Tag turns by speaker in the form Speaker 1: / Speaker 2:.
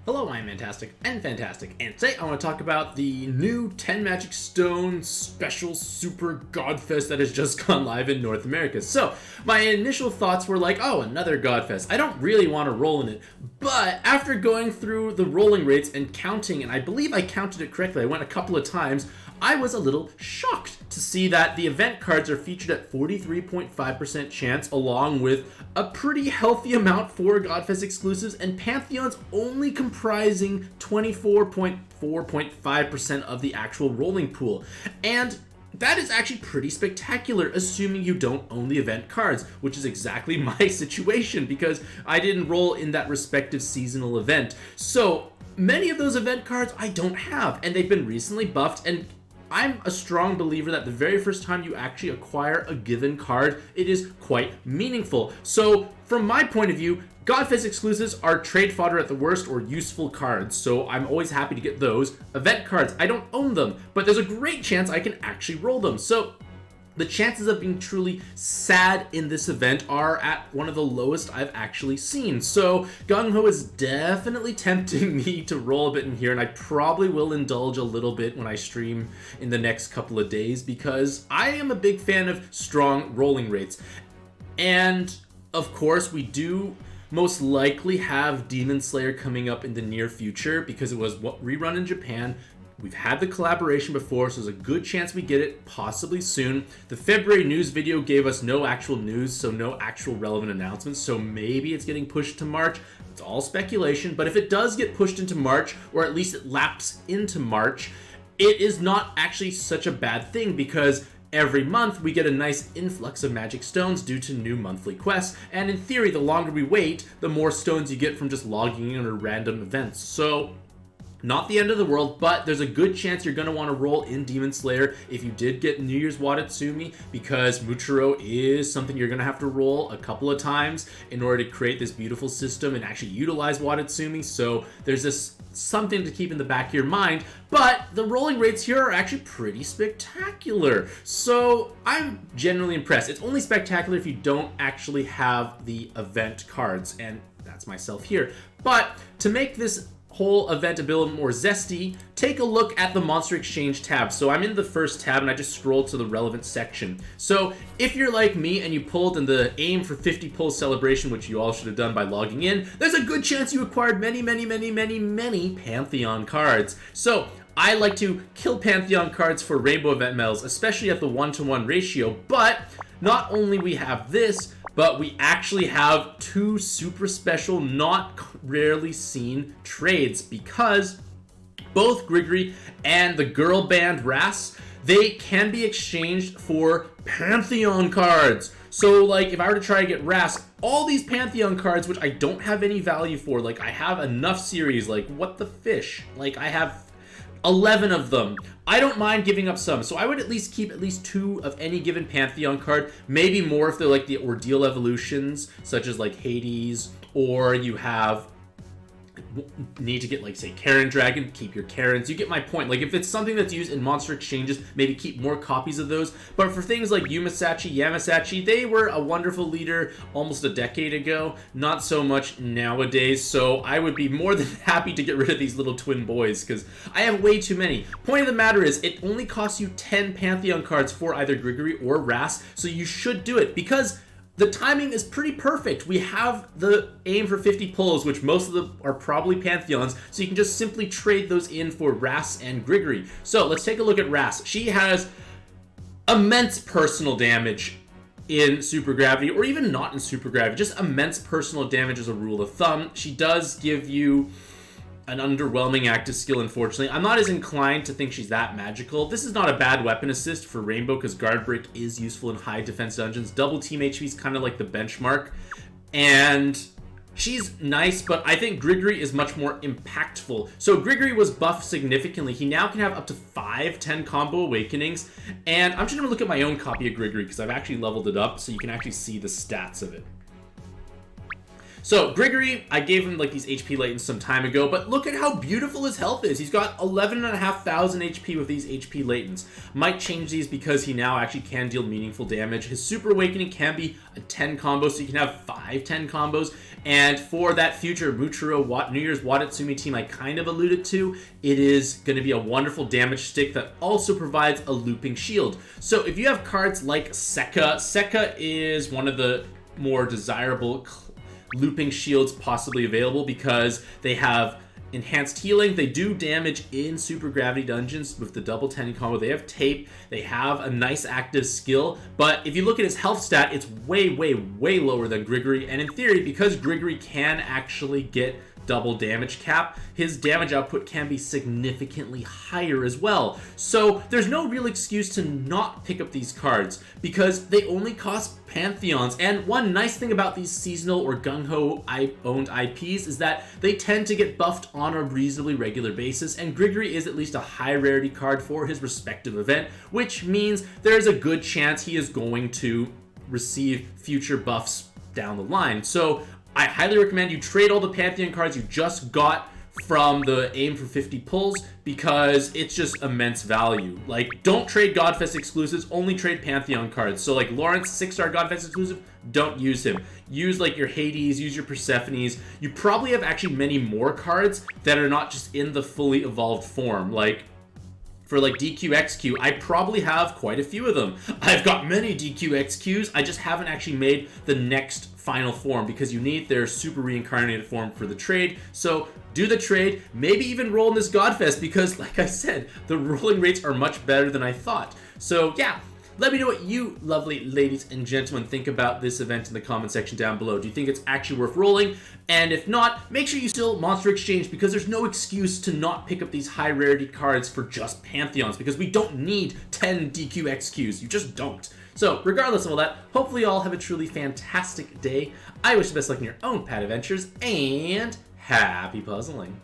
Speaker 1: Hello, I'm Mantastic'c and Fantastic, and today I want to talk about the new 10 Magic Stone Special Super Godfest that has just gone live in North America. So, my initial thoughts were like, oh, another Godfest. I don't really want to roll in it, but after going through the rolling rates and counting, and I believe I counted it correctly, I went a couple of times, I was a little shocked to see that the event cards are featured at 43.5% chance, along with a pretty healthy amount for Godfest exclusives, and Pantheons only comprising 24.5% of the actual rolling pool. And that is actually pretty spectacular, assuming you don't own the event cards, which is exactly my situation, because I didn't roll in that respective seasonal event. So many of those event cards I don't have, and they've been recently buffed, and I'm a strong believer that the very first time you actually acquire a given card, it is quite meaningful. So from my point of view, Godfest exclusives are trade fodder at the worst or useful cards, so I'm always happy to get those. Event cards, I don't own them, but there's a great chance I can actually roll them. So the chances of being truly sad in this event are at one of the lowest I've actually seen. So Gung Ho is definitely tempting me to roll a bit in here, and I probably will indulge a little bit when I stream in the next couple of days, because I am a big fan of strong rolling rates. And of course, we do most likely have Demon Slayer coming up in the near future, because it was rerun in Japan. We've had the collaboration before, so there's a good chance we get it possibly soon. The February news video gave us no actual news, so no actual relevant announcements, so maybe it's getting pushed to March. It's all speculation, but if it does get pushed into March, or at least it laps into March, it is not actually such a bad thing, because every month we get a nice influx of magic stones due to new monthly quests, and in theory, the longer we wait, the more stones you get from just logging in on random events. So not the end of the world, but there's a good chance you're going to want to roll in Demon Slayer if you did get New Year's Watatsumi, because Muchiro is something you're going to have to roll a couple of times in order to create this beautiful system and actually utilize Watatsumi. So there's this something to keep in the back of your mind, but the rolling rates here are actually pretty spectacular. So I'm genuinely impressed. It's only spectacular if you don't actually have the event cards, and that's myself here. But to make this whole event a bit more zesty, take a look at the Monster Exchange tab. So I'm in the first tab and I just scrolled to the relevant section. So if you're like me and you pulled in the aim for 50 pulls celebration, which you all should have done by logging in, there's a good chance you acquired many Pantheon cards. So I like to kill Pantheon cards for Rainbow event medals, especially at the 1-to-1 ratio, but not only we have this, but we actually have two super special, not rarely seen trades, because both Grigory and the girl band RAS, they can be exchanged for Pantheon cards. So like if I were to try to get RAS, all these Pantheon cards, which I don't have any value for, like I have enough series, like what the fish, like I have 11 of them. I don't mind giving up some, so I would at least keep at least 2 of any given Pantheon card, maybe more if they're like the Ordeal evolutions, such as like Hades, or you have need to get like say Karen Dragon, keep your Karens. You get my point. Like if it's something that's used in monster exchanges, maybe keep more copies of those. But for things like Yumasachi, Yamasachi, they were a wonderful leader almost a decade ago, not so much nowadays. So I would be more than happy to get rid of these little twin boys, because I have way too many. Point of the matter is, it only costs you 10 Pantheon cards for either Grigory or RAS, so you should do it, because the timing is pretty perfect. We have the aim for 50 pulls, which most of them are probably Pantheons, so you can just simply trade those in for RAS and Grigory. So let's take a look at RAS. She has immense personal damage in Super Gravity, or even not in Super Gravity, just immense personal damage as a rule of thumb. She does give you an underwhelming active skill, unfortunately. I'm not as inclined to think she's that magical. This is not a bad weapon assist for Rainbow, because Guard Break is useful in high defense dungeons. Double Team HP is kind of like the benchmark, and she's nice, but I think Grigory is much more impactful. So Grigory was buffed significantly. He now can have up to 5-10 combo awakenings, and I'm just going to look at my own copy of Grigory, because I've actually leveled it up so you can actually see the stats of it. So Grigory, I gave him like these HP latents some time ago, but look at how beautiful his health is. He's got 11,500 HP with these HP latents. Might change these because he now actually can deal meaningful damage. His Super Awakening can be a 10 combo, so you can have 5 10 combos. And for that future Muchiro New Year's Watatsumi team I kind of alluded to, it is going to be a wonderful damage stick that also provides a looping shield. So if you have cards like Sekka is one of the more desirable looping shields possibly available because they have enhanced healing. They do damage in super gravity dungeons with the double 10 combo. They have tape. They have a nice active skill. But if you look at his health stat, it's way, way, way lower than Grigory. And in theory, because Grigory can actually get double damage cap, his damage output can be significantly higher as well. So there's no real excuse to not pick up these cards because they only cost Pantheons. And one nice thing about these seasonal or gung-ho owned IPs is that they tend to get buffed on a reasonably regular basis, and Grigory is at least a high rarity card for his respective event, which means there's a good chance he is going to receive future buffs down the line. So I highly recommend you trade all the Pantheon cards you just got from the Aim for 50 pulls because it's just immense value. Like, don't trade Godfest exclusives, only trade Pantheon cards. So like Lawrence, 6-star Godfest exclusive, don't use him. Use like your Hades, use your Persephones. You probably have actually many more cards that are not just in the fully evolved form. Like, for like DQXQ, I probably have quite a few of them. I've got many DQXQs, I just haven't actually made the next final form because you need their super reincarnated form for the trade. So do the trade, maybe even roll in this Godfest because like I said, the rolling rates are much better than I thought. So yeah, let me know what you lovely ladies and gentlemen think about this event in the comment section down below. Do you think it's actually worth rolling? And if not, make sure you still Monster Exchange because there's no excuse to not pick up these high rarity cards for just Pantheons because we don't need 10 DQXQs. You just don't. So regardless of all that, hopefully you all have a truly fantastic day. I wish you the best luck in your own pad adventures and happy puzzling.